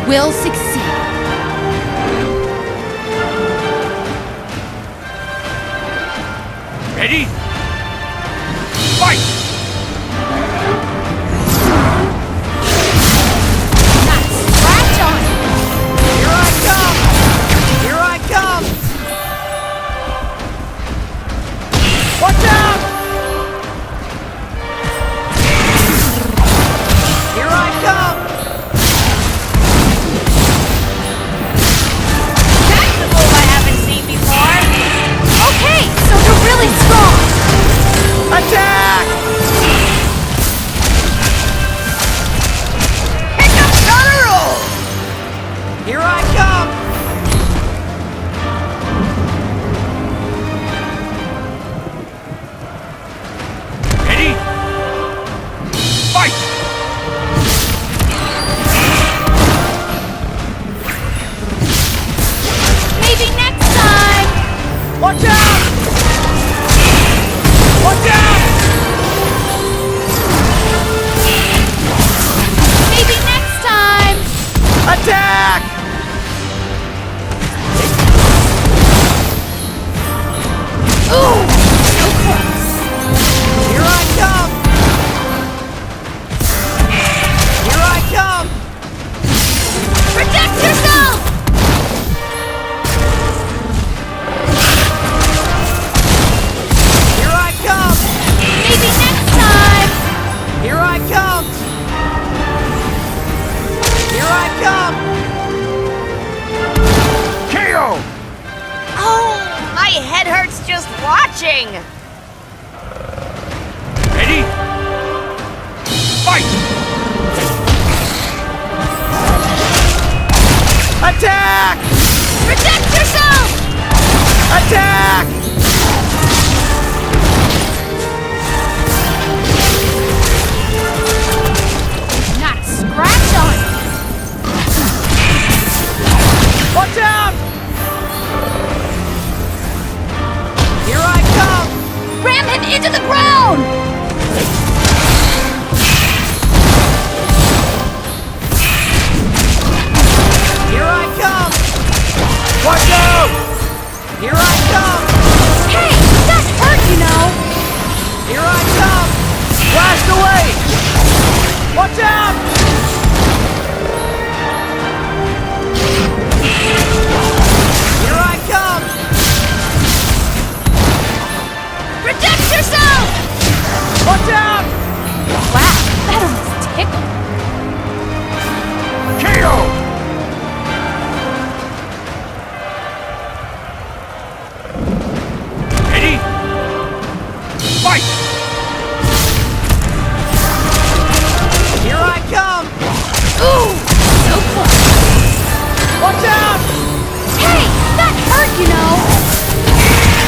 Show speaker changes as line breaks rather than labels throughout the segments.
will succeed.
Ready? Fight!
Not a scratch on it.
Here I come! Here I come! Watch out! Here I come!
That's a move I haven't seen before.
Okay, so you're really strong.
Attack!
Pick up Thunder Roll!
Here I come!
Ready? Fight!
Maybe next time.
Watch out! Watch out!
Maybe next time.
Attack!
Ooh, so close.
Here I come! Here I come!
Protect yourself.
Here I come!
Maybe next time.
Here I come! Here I come!
KO!
Oh, my head hurts just watching.
Ready? Fight!
Attack!
Protect yourself.
Attack!
Not a scratch on it.
Watch out! Here I come!
Ram him into the ground.
Here I come! Watch out! Here I come!
Hey, that hurt, you know.
Here I come! Blast away! Watch out! Here I come!
Protect yourself.
Watch out!
Wow, that almost tickled.
KO! Ready? Fight!
Here I come!
Ooh, so close.
Watch out!
Hey, that hurt, you know.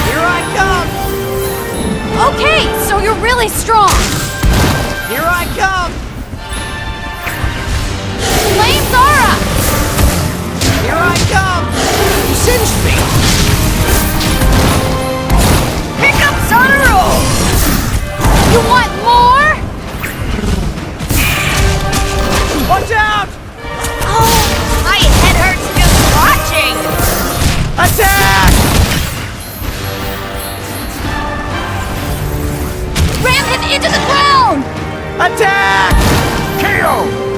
Here I come!
Okay, so you're really strong.
Here I come!
Flame Zara.
Here I come!
You singed me!
Pick up Thunder Roll!
You want more?
Watch out!
Oh, my head hurts just watching.
Attack!
Ram him into the ground.
Attack!
KO!